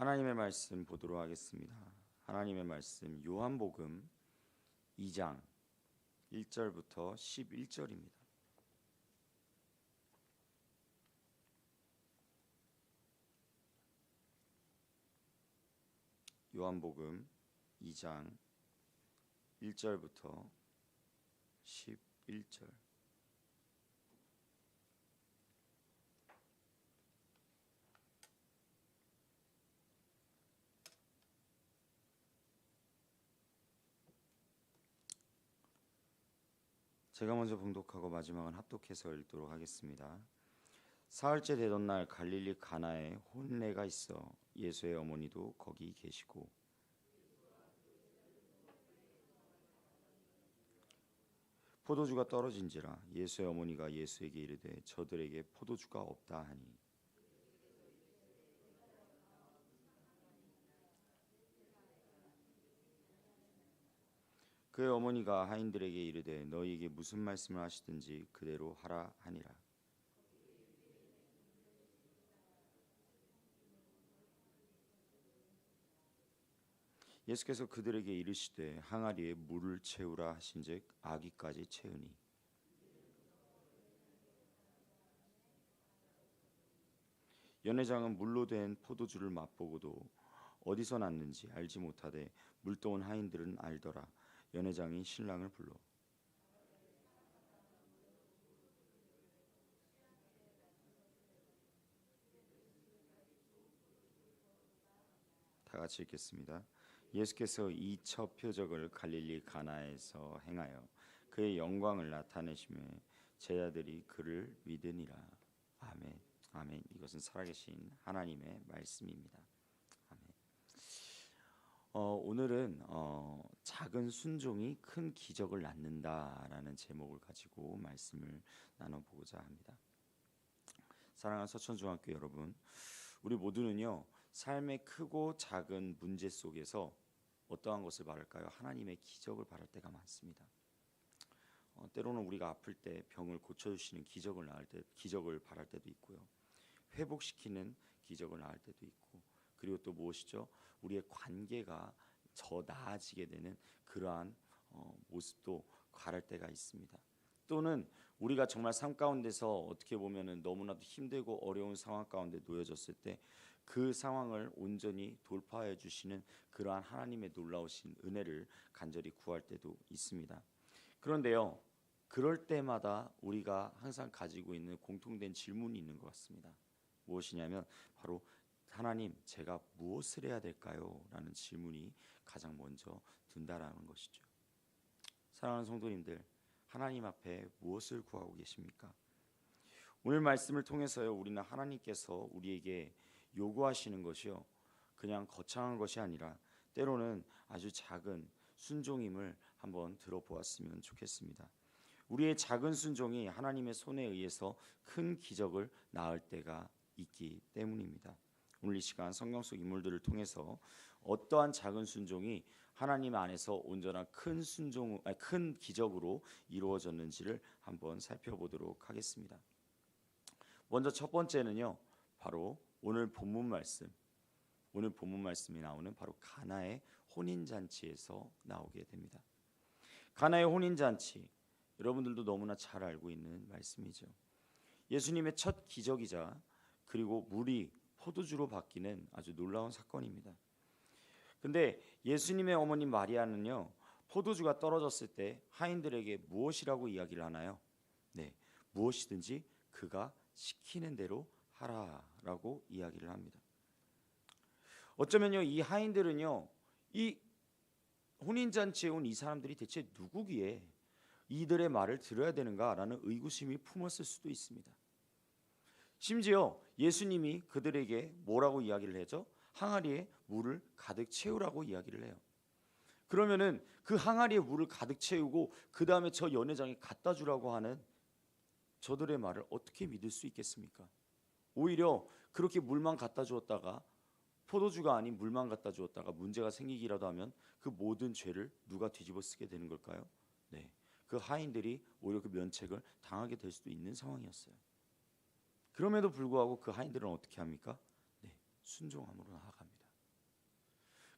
하나님의 말씀 보도록 하겠습니다. 하나님의 말씀 요한복음 2장 1절부터 11절입니다. 요한복음 2장 1절부터 11절. 제가 먼저 봉독하고 마지막은 합독해서 읽도록 하겠습니다. 사흘째 되던 날 갈릴리 가나에 혼례가 있어 예수의 어머니도 거기 계시고 포도주가 떨어진지라 예수의 어머니가 예수에게 이르되 저들에게 포도주가 없다 하니 그의 어머니가 하인들에게 이르되 너희에게 무슨 말씀을 하시든지 그대로 하라 하니라. 예수께서 그들에게 이르시되 항아리에 물을 채우라 하신즉 아기까지 채우니 연회장은 물로 된 포도주를 맛보고도 어디서 났는지 알지 못하되 물떠온 하인들은 알더라. 연회장이 신랑을 불러 다 같이 읽겠습니다. 예수께서 이 첫 표적을 갈릴리 가나에서 행하여 그의 영광을 나타내시며 제자들이 그를 믿으니라. 아멘. 아멘. 이것은 살아계신 하나님의 말씀입니다. 아멘. 오늘은 작은 순종이 큰 기적을 낳는다라는 제목을 가지고 말씀을 나눠보고자 합니다. 사랑하는 서천중학교 여러분, 우리 모두는요 삶의 크고 작은 문제 속에서 어떠한 것을 바랄까요? 하나님의 기적을 바랄 때가 많습니다. 때로는 우리가 아플 때 병을 고쳐주시는 기적을 바랄 때도 있고요. 회복시키는 기적을 낳을 때도 있고, 그리고 또 무엇이죠? 우리의 관계가 더 나아지게 되는 그러한 모습도 바랄 때가 있습니다. 또는 우리가 정말 삶 가운데서 어떻게 보면은 너무나도 힘들고 어려운 상황 가운데 놓여졌을 때 그 상황을 온전히 돌파해 주시는 그러한 하나님의 놀라우신 은혜를 간절히 구할 때도 있습니다. 그런데요, 그럴 때마다 우리가 항상 가지고 있는 공통된 질문이 있는 것 같습니다. 무엇이냐면 바로 하나님, 제가 무엇을 해야 될까요? 라는 질문이 가장 먼저 든다라는 것이죠. 사랑하는 성도님들, 하나님 앞에 무엇을 구하고 계십니까? 오늘 말씀을 통해서요, 우리는 하나님께서 우리에게 요구하시는 것이요, 그냥 거창한 것이 아니라 때로는 아주 작은 순종임을 한번 들어보았으면 좋겠습니다. 우리의 작은 순종이 하나님의 손에 의해서 큰 기적을 낳을 때가 있기 때문입니다. 오늘 이 시간 성경 속 인물들을 통해서 어떠한 작은 순종이 하나님 안에서 온전한 큰 기적으로 이루어졌는지를 한번 살펴보도록 하겠습니다. 먼저 첫 번째는요, 바로 오늘 본문 말씀이 나오는 바로 가나의 혼인잔치에서 나오게 됩니다. 가나의 혼인잔치, 여러분들도 너무나 잘 알고 있는 말씀이죠. 예수님의 첫 기적이자 그리고 물이 포도주로 바뀌는 아주 놀라운 사건입니다. 근데 예수님의 어머니 마리아는요, 포도주가 떨어졌을 때 하인들에게 무엇이라고 이야기를 하나요? 네, 무엇이든지 그가 시키는 대로 하라라고 이야기를 합니다. 어쩌면요, 이 하인들은요, 이 혼인잔치에 온 이 사람들이 대체 누구기에 이들의 말을 들어야 되는가라는 의구심이 품었을 수도 있습니다. 심지어 예수님이 그들에게 뭐라고 이야기를 하죠? 항아리에 물을 가득 채우라고 이야기를 해요. 그러면은 그 항아리에 물을 가득 채우고 그 다음에 저 연회장에 갖다 주라고 하는 저들의 말을 어떻게 믿을 수 있겠습니까? 오히려 그렇게 물만 갖다 주었다가 포도주가 아닌 물만 갖다 주었다가 문제가 생기기라도 하면 그 모든 죄를 누가 뒤집어 쓰게 되는 걸까요? 네, 그 하인들이 오히려 그 면책을 당하게 될 수도 있는 상황이었어요. 그럼에도 불구하고 그 하인들은 어떻게 합니까? 네, 순종함으로 나아갑니다.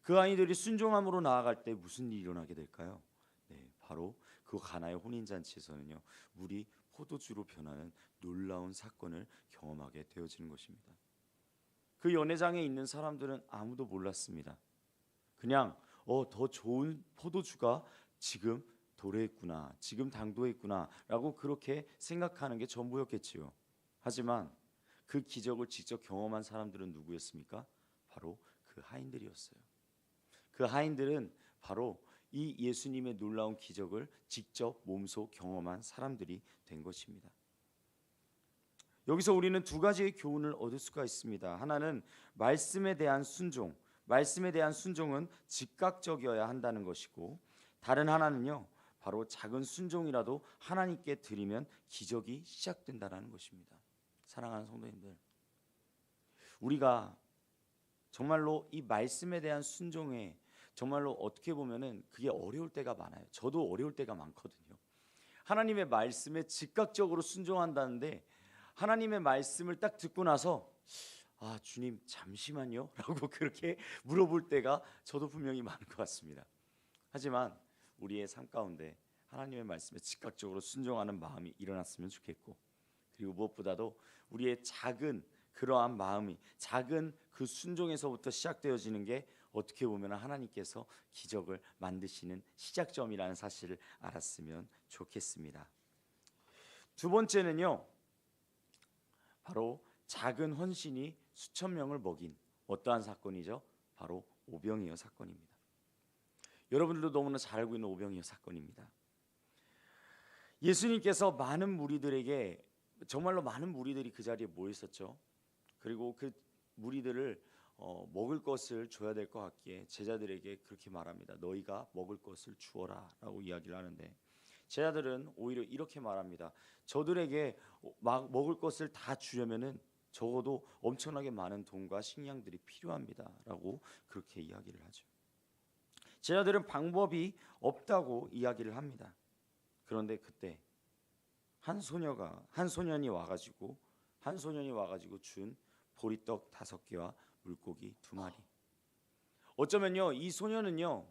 그 아이들이 순종함으로 나아갈 때 무슨 일이 일어나게 될까요? 네, 바로 그 가나의 혼인잔치에서는요, 물이 포도주로 변하는 놀라운 사건을 경험하게 되어지는 것입니다. 그 연회장에 있는 사람들은 아무도 몰랐습니다. 그냥 더 좋은 포도주가 지금 도래에 있구나, 지금 당도에 있구나 라고 그렇게 생각하는 게 전부였겠지요. 하지만 그 기적을 직접 경험한 사람들은 누구였습니까? 바로 그 하인들이었어요. 그 하인들은 바로 이 예수님의 놀라운 기적을 직접 몸소 경험한 사람들이 된 것입니다. 여기서 우리는 두 가지의 교훈을 얻을 수가 있습니다. 하나는 말씀에 대한 순종, 말씀에 대한 순종은 즉각적이어야 한다는 것이고, 다른 하나는요, 바로 작은 순종이라도 하나님께 드리면 기적이 시작된다는 것입니다. 사랑하는 성도님들, 우리가 정말로 이 말씀에 대한 순종에 정말로 어떻게 보면은 그게 어려울 때가 많아요. 저도 어려울 때가 많거든요. 하나님의 말씀에 즉각적으로 순종한다는데 하나님의 말씀을 딱 듣고 나서 주님 잠시만요 라고 그렇게 물어볼 때가 저도 분명히 많은 것 같습니다. 하지만 우리의 삶 가운데 하나님의 말씀에 즉각적으로 순종하는 마음이 일어났으면 좋겠고, 그리고 무엇보다도 우리의 작은 그러한 마음이, 작은 그 순종에서부터 시작되어지는 게 어떻게 보면 하나님께서 기적을 만드시는 시작점이라는 사실을 알았으면 좋겠습니다. 두 번째는요, 바로 작은 헌신이 수천 명을 먹인 어떠한 사건이죠? 바로 오병이어 사건입니다. 여러분들도 너무나 잘 알고 있는 오병이어 사건입니다. 예수님께서 많은 무리들에게, 정말로 많은 무리들이 그 자리에 모여 있었죠. 그리고 그 무리들을 먹을 것을 줘야 될 것 같기에 제자들에게 그렇게 말합니다. 너희가 먹을 것을 주어라 라고 이야기를 하는데, 제자들은 오히려 이렇게 말합니다. 저들에게 막 먹을 것을 다 주려면은 적어도 엄청나게 많은 돈과 식량들이 필요합니다 라고 그렇게 이야기를 하죠. 제자들은 방법이 없다고 이야기를 합니다. 그런데 그때 한 소년이 와가지고 준 보리떡 5개와 물고기 2마리. 어쩌면요, 이 소년은요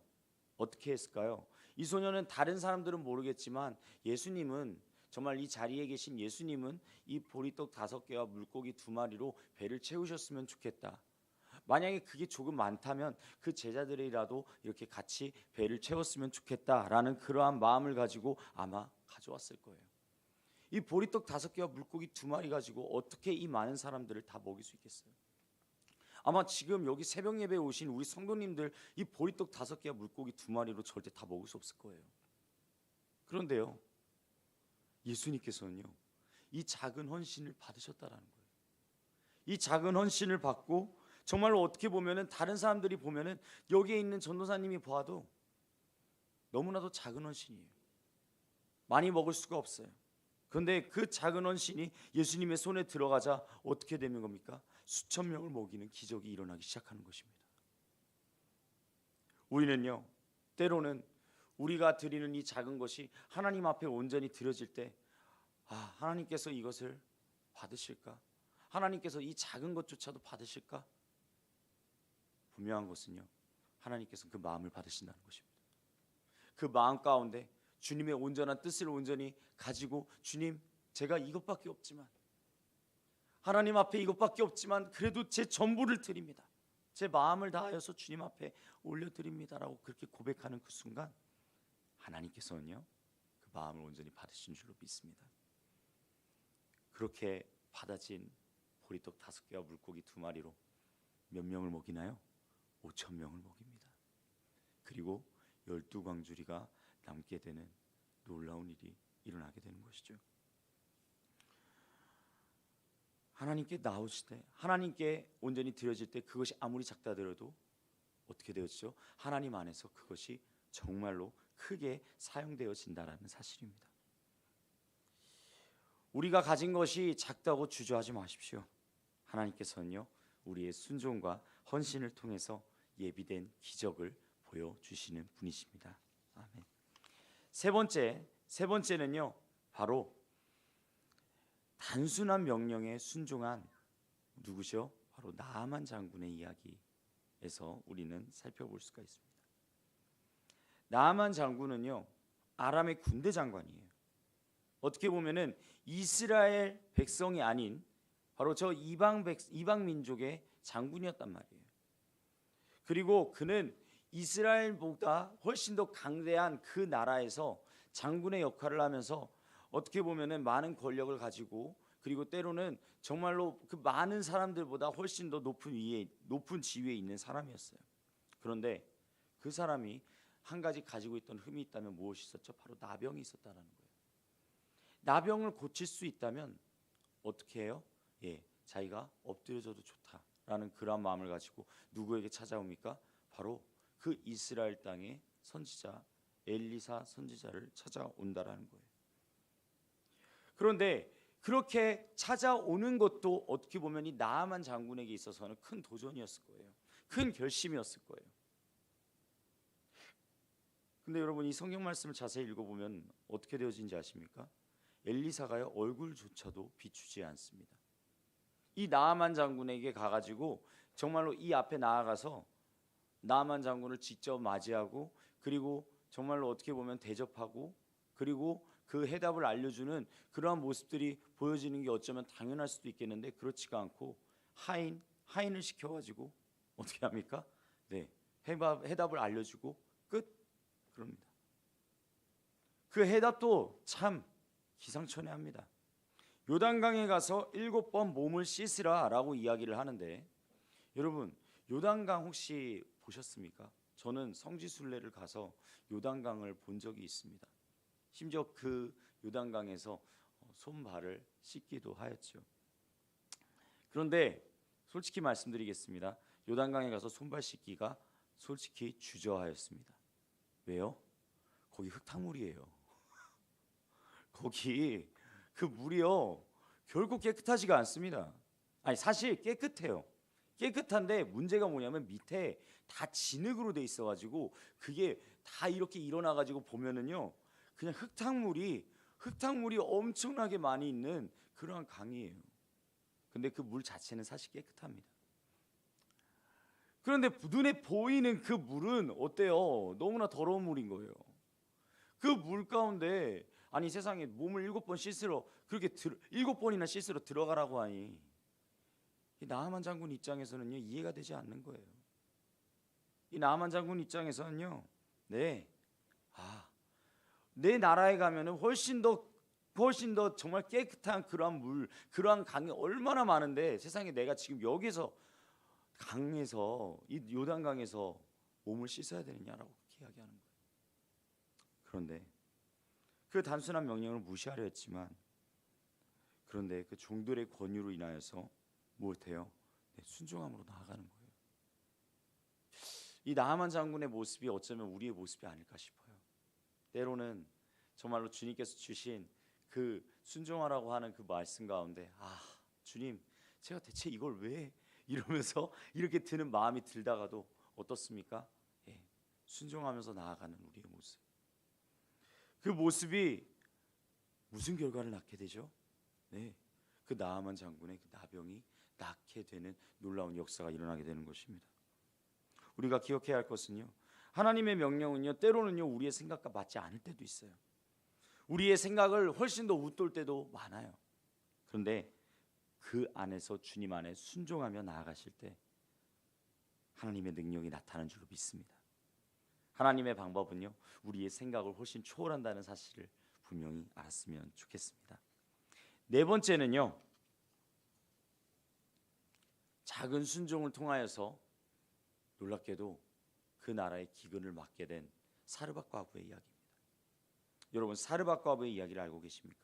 어떻게 했을까요? 이 소년은 다른 사람들은 모르겠지만 예수님은, 정말 이 자리에 계신 예수님은 이 보리떡 5개와 물고기 2마리로 배를 채우셨으면 좋겠다. 만약에 그게 조금 많다면 그 제자들이라도 이렇게 같이 배를 채웠으면 좋겠다라는 그러한 마음을 가지고 아마 가져왔을 거예요. 이 보리떡 5개와 물고기 2마리 가지고 어떻게 이 많은 사람들을 다 먹일 수 있겠어요? 아마 지금 여기 새벽 예배에 오신 우리 성도님들 이 보리떡 5개와 물고기 2마리로 절대 다 먹을 수 없을 거예요. 그런데요, 예수님께서는요 이 작은 헌신을 받으셨다라는 거예요. 이 작은 헌신을 받고 정말로 어떻게 보면은 다른 사람들이 보면은 여기에 있는 전도사님이 보아도 너무나도 작은 헌신이에요. 많이 먹을 수가 없어요. 그런데 그 작은 헌신이 예수님의 손에 들어가자 어떻게 되는 겁니까? 수천 명을 먹이는 기적이 일어나기 시작하는 것입니다. 우리는요, 때로는 우리가 드리는 이 작은 것이 하나님 앞에 온전히 드려질 때 하나님께서 이것을 받으실까? 하나님께서 이 작은 것조차도 받으실까? 분명한 것은요, 하나님께서 그 마음을 받으신다는 것입니다. 그 마음 가운데 주님의 온전한 뜻을 온전히 가지고, 주님 제가 이것밖에 없지만, 하나님 앞에 이것밖에 없지만 그래도 제 전부를 드립니다. 제 마음을 다하여서 주님 앞에 올려드립니다라고 그렇게 고백하는 그 순간 하나님께서는요 그 마음을 온전히 받으신 줄로 믿습니다. 그렇게 받아진 보리떡 5개와 물고기 2마리로 몇 명을 먹이나요? 5천 명을 먹입니다. 그리고 12광주리가 남게 되는 놀라운 일이 일어나게 되는 것이죠. 하나님께 나오실 때, 하나님께 온전히 드려질 때 그것이 아무리 작다 하더라도 어떻게 되어지죠? 하나님 안에서 그것이 정말로 크게 사용되어진다라는 사실입니다. 우리가 가진 것이 작다고 주저하지 마십시오. 하나님께서는요 우리의 순종과 헌신을 통해서 예비된 기적을 보여주시는 분이십니다. 아멘. 세 번째는요 바로 단순한 명령에 순종한 누구죠? 바로 나아만 장군의 이야기. 에서 우리는 살펴볼 수가 있습니다. 나아만 장군은요, 아람의 군대 장관이에요. 어떻게 보면은 이스라엘 백성이 아닌 바로 저 이방 민족의 장군이었단 말이에요. 그리고 그는 이스라엘보다 훨씬 더 강대한 그 나라에서 장군의 역할을 하면서 어떻게 보면은 많은 권력을 가지고, 그리고 때로는 정말로 그 많은 사람들보다 훨씬 더 높은 지위에 있는 사람이었어요. 그런데 그 사람이 한 가지 가지고 있던 흠이 있다면 무엇이 있었죠? 바로 나병이 있었다는 거예요. 나병을 고칠 수 있다면 어떻게 해요? 자기가 엎드려져도 좋다라는 그런 마음을 가지고 누구에게 찾아옵니까? 바로 그 이스라엘 땅의 선지자 엘리사 선지자를 찾아온다라는 거예요. 그런데 그렇게 찾아오는 것도 어떻게 보면 이 나아만 장군에게 있어서는 큰 도전이었을 거예요. 큰 결심이었을 거예요. 근데 여러분, 이 성경 말씀을 자세히 읽어보면 어떻게 되어진지 아십니까? 엘리사가요, 얼굴조차도 비추지 않습니다. 이 나아만 장군에게 가가지고 정말로 이 앞에 나아가서 나아만 장군을 직접 맞이하고, 그리고 정말로 어떻게 보면 대접하고, 그리고 그 해답을 알려주는 그러한 모습들이 보여지는 게 어쩌면 당연할 수도 있겠는데, 그렇지가 않고 하인을 시켜가지고 어떻게 합니까? 해답을 알려주고 끝. 그럽니다. 그 해답도 참 기상천외합니다. 요단강에 가서 7번 몸을 씻으라라고 이야기를 하는데, 여러분, 요단강 혹시 보셨습니까? 저는 성지순례를 가서 요단강을 본 적이 있습니다. 심지어 그 요단강에서 손발을 씻기도 하였죠. 그런데 솔직히 말씀드리겠습니다. 요단강에 가서 손발 씻기가 솔직히 주저하였습니다. 왜요? 거기 흙탕물이에요. 거기 그 물이요, 결코 깨끗하지가 않습니다. 아니, 사실 깨끗해요. 깨끗한데 문제가 뭐냐면 밑에 다 진흙으로 돼 있어가지고 그게 다 이렇게 일어나가지고 보면은요, 그냥 흙탕물이 엄청나게 많이 있는 그러한 강이에요. 근데 그 물 자체는 사실 깨끗합니다. 그런데 눈에 보이는 그 물은 어때요? 너무나 더러운 물인 거예요. 그 물 가운데, 아니 세상에 몸을 7번 씻으러, 그렇게 7번이나 씻으러 들어가라고 하니, 이 나아만 장군 입장에서는요, 이해가 되지 않는 거예요. 이 나아만 장군 입장에서는요, 내 나라에 가면은 훨씬 더 정말 깨끗한 그러한 물, 그러한 강이 얼마나 많은데, 세상에 내가 지금 여기서 강에서, 이 요단강에서 몸을 씻어야 되느냐라고 그렇게 이야기하는 거예요. 그런데 그 단순한 명령을 무시하려 했지만, 그런데 그 종들의 권유로 인하여서 무엇해요? 순종함으로 나아가는 거예요. 이 나아만 장군의 모습이 어쩌면 우리의 모습이 아닐까 싶어요. 때로는 정말로 주님께서 주신 그 순종하라고 하는 그 말씀 가운데, 주님, 제가 대체 이걸 왜, 이러면서 이렇게 드는 마음이 들다가도 어떻습니까? 순종하면서 나아가는 우리의 모습. 그 모습이 무슨 결과를 낳게 되죠? 그 나아만 장군의 그 나병이 낫게 되는 놀라운 역사가 일어나게 되는 것입니다. 우리가 기억해야 할 것은요, 하나님의 명령은요, 때로는요 우리의 생각과 맞지 않을 때도 있어요. 우리의 생각을 훨씬 더 웃돌 때도 많아요. 그런데 그 안에서 주님 안에 순종하며 나아가실 때 하나님의 능력이 나타나는 줄로 믿습니다. 하나님의 방법은요, 우리의 생각을 훨씬 초월한다는 사실을 분명히 알았으면 좋겠습니다. 네 번째는요, 작은 순종을 통하여서 놀랍게도 그 나라의 기근을 막게 된 사르밧 과부의 이야기입니다. 여러분, 사르밧 과부의 이야기를 알고 계십니까?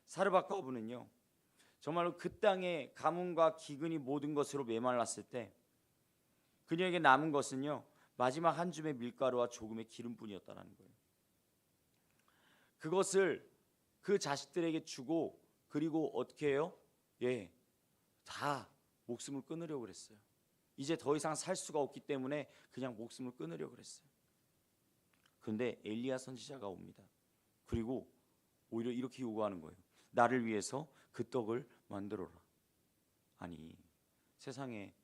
사르밧 과부는요, 정말로 그 땅에 가뭄과 기근이 모든 것으로 메말랐을 때 그녀에게 남은 것은요, 마지막 한 줌의 밀가루와 조금의 기름뿐이었다는 거예요. 그것을 그 자식들에게 주고, 그리고 어떻게 해요? 다 목숨을 끊으려고 그랬어요. 이제 더 이상 살 수가 없기 때문에 그냥 목숨을 끊으려고 그랬어요. 그런데 엘리야 선지자가 옵니다. 그리고 오히려 이렇게 요구하는 거예요. 나를 위해서 그 떡을 만들어라. 아니, 세상에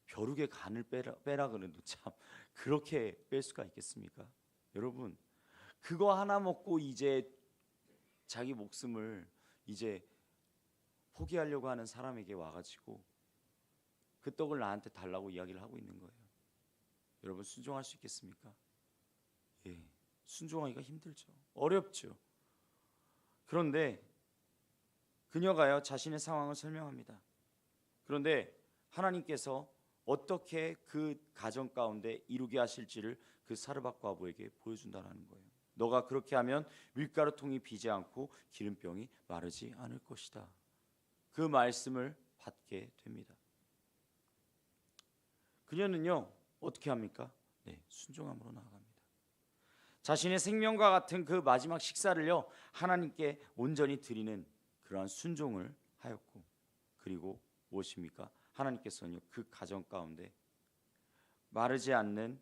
벼룩의 간을 빼라 그래도 참 그렇게 뺄 수가 있겠습니까? 여러분, 그거 하나 먹고 이제 자기 목숨을 이제 포기하려고 하는 사람에게 와가지고 그 떡을 나한테 달라고 이야기를 하고 있는 거예요. 여러분, 순종할 수 있겠습니까? 예, 순종하기가 힘들죠. 어렵죠. 그런데 그녀가요, 자신의 상황을 설명합니다. 그런데 하나님께서 어떻게 그 가정 가운데 이루게 하실지를 그 사르밧 과부에게 보여준다는 거예요. 너가 그렇게 하면 밀가루통이 비지 않고 기름병이 마르지 않을 것이다. 그 말씀을 받게 됩니다. 그녀는요, 어떻게 합니까? 네, 순종함으로 나아갑니다. 자신의 생명과 같은 그 마지막 식사를요, 하나님께 온전히 드리는 그러한 순종을 하였고, 그리고 무엇입니까? 하나님께서는요, 그 가정 가운데 마르지 않는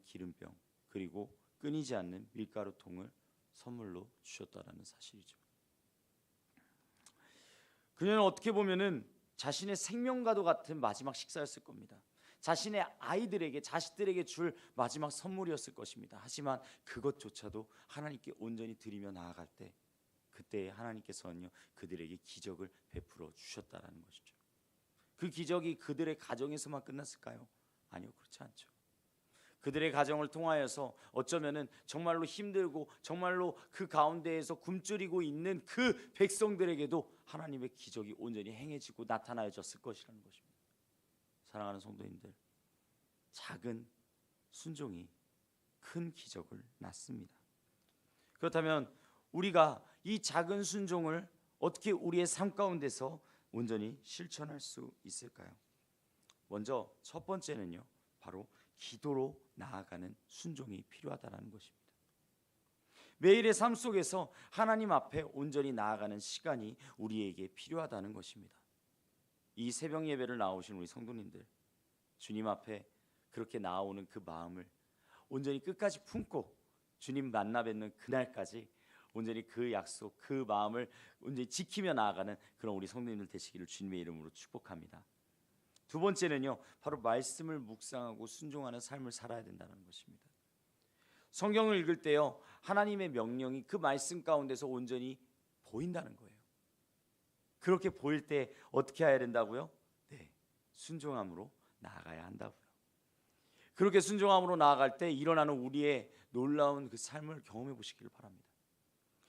기름병, 그리고 끊이지 않는 밀가루통을 선물로 주셨다라는 사실이죠. 그녀는 어떻게 보면은 자신의 생명과도 같은 마지막 식사였을 겁니다. 자신의 아이들에게, 자식들에게 줄 마지막 선물이었을 것입니다. 하지만 그것조차도 하나님께 온전히 드리며 나아갈 때, 그때 하나님께서는요, 그들에게 기적을 베풀어 주셨다라는 것이죠. 그 기적이 그들의 가정에서만 끝났을까요? 아니요, 그렇지 않죠. 그들의 가정을 통하여서 어쩌면은 정말로 힘들고 정말로 그 가운데에서 굶주리고 있는 그 백성들에게도 하나님의 기적이 온전히 행해지고 나타나졌을 것이라는 것입니다. 사랑하는 성도님들, 작은 순종이 큰 기적을 낳습니다. 그렇다면 우리가 이 작은 순종을 어떻게 우리의 삶 가운데서 온전히 실천할 수 있을까요? 먼저 첫 번째는요, 바로 기도로 나아가는 순종이 필요하다는 것입니다. 매일의 삶 속에서 하나님 앞에 온전히 나아가는 시간이 우리에게 필요하다는 것입니다. 이 새벽 예배를 나오신 우리 성도님들, 주님 앞에 그렇게 나오는 그 마음을 온전히 끝까지 품고 주님 만나 뵙는 그날까지 온전히 그 약속, 그 마음을 온전히 지키며 나아가는 그런 우리 성도님들 되시기를 주님의 이름으로 축복합니다. 두 번째는요, 바로 말씀을 묵상하고 순종하는 삶을 살아야 된다는 것입니다. 성경을 읽을 때요, 하나님의 명령이 그 말씀 가운데서 온전히 보인다는 거예요. 그렇게 보일 때 어떻게 해야 된다고요? 네, 순종함으로 나아가야 한다고요. 그렇게 순종함으로 나아갈 때 일어나는 우리의 놀라운 그 삶을 경험해 보시기를 바랍니다.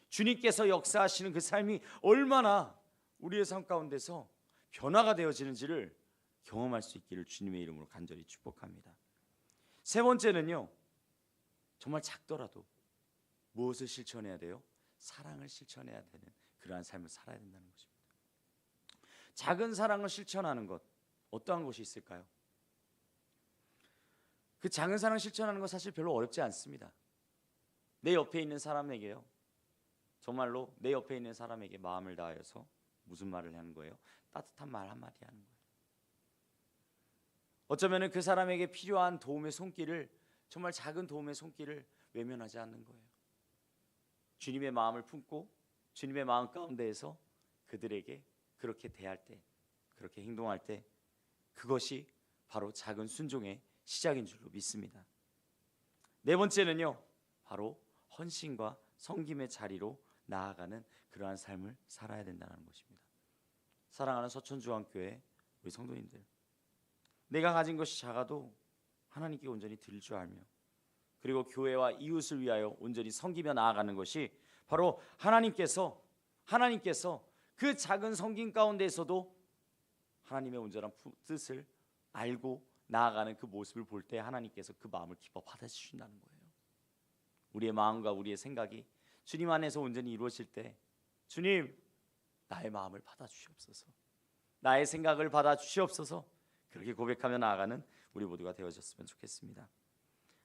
주님께서 역사하시는 그 삶이 얼마나 우리의 삶 가운데서 변화가 되어지는지를 경험할 수 있기를 주님의 이름으로 간절히 축복합니다. 세 번째는요, 정말 작더라도 무엇을 실천해야 돼요? 사랑을 실천해야 되는 그러한 삶을 살아야 된다는 것입니다. 작은 사랑을 실천하는 것, 어떠한 것이 있을까요? 그 작은 사랑 실천하는 것 사실 별로 어렵지 않습니다. 내 옆에 있는 사람에게요, 정말로 내 옆에 있는 사람에게 마음을 다하여서 무슨 말을 하는 거예요? 따뜻한 말 한마디 하는 거예요. 어쩌면 그 사람에게 필요한 도움의 손길을, 정말 작은 도움의 손길을 외면하지 않는 거예요. 주님의 마음을 품고 주님의 마음 가운데에서 그들에게 그렇게 대할 때, 그렇게 행동할 때, 그것이 바로 작은 순종의 시작인 줄로 믿습니다. 네 번째는요, 바로 헌신과 섬김의 자리로 나아가는 그러한 삶을 살아야 된다는 것입니다. 사랑하는 서천중앙교회 우리 성도님들, 내가 가진 것이 작아도 하나님께 온전히 드릴 줄 알며, 그리고 교회와 이웃을 위하여 온전히 섬기며 나아가는 것이 바로 하나님께서 그 작은 섬김 가운데에서도 하나님의 온전한 뜻을 알고 나아가는 그 모습을 볼 때 하나님께서 그 마음을 기뻐 받아주신다는 거예요. 우리의 마음과 우리의 생각이 주님 안에서 온전히 이루어질 때, 주님, 나의 마음을 받아주시옵소서, 나의 생각을 받아주시옵소서, 그렇게 고백하며 나아가는 우리 모두가 되어졌으면 좋겠습니다.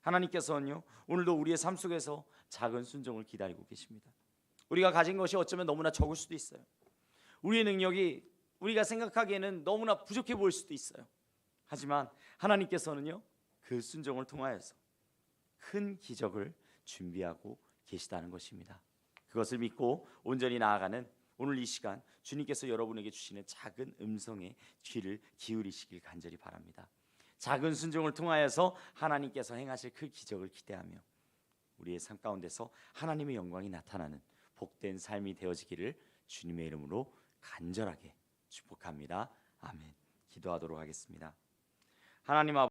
하나님께서는요, 오늘도 우리의 삶 속에서 작은 순종을 기다리고 계십니다. 우리가 가진 것이 어쩌면 너무나 적을 수도 있어요. 우리의 능력이 우리가 생각하기에는 너무나 부족해 보일 수도 있어요. 하지만 하나님께서는요, 그 순종을 통하여서 큰 기적을 준비하고 계시다는 것입니다. 그것을 믿고 온전히 나아가는 오늘 이 시간 주님께서 여러분에게 주시는 작은 음성에 귀를 기울이시길 간절히 바랍니다. 작은 순종을 통하여서 하나님께서 행하실 그 기적을 기대하며 우리의 삶 가운데서 하나님의 영광이 나타나는 복된 삶이 되어지기를 주님의 이름으로 간절하게 축복합니다. 아멘. 기도하도록 하겠습니다. 하나님 아버지,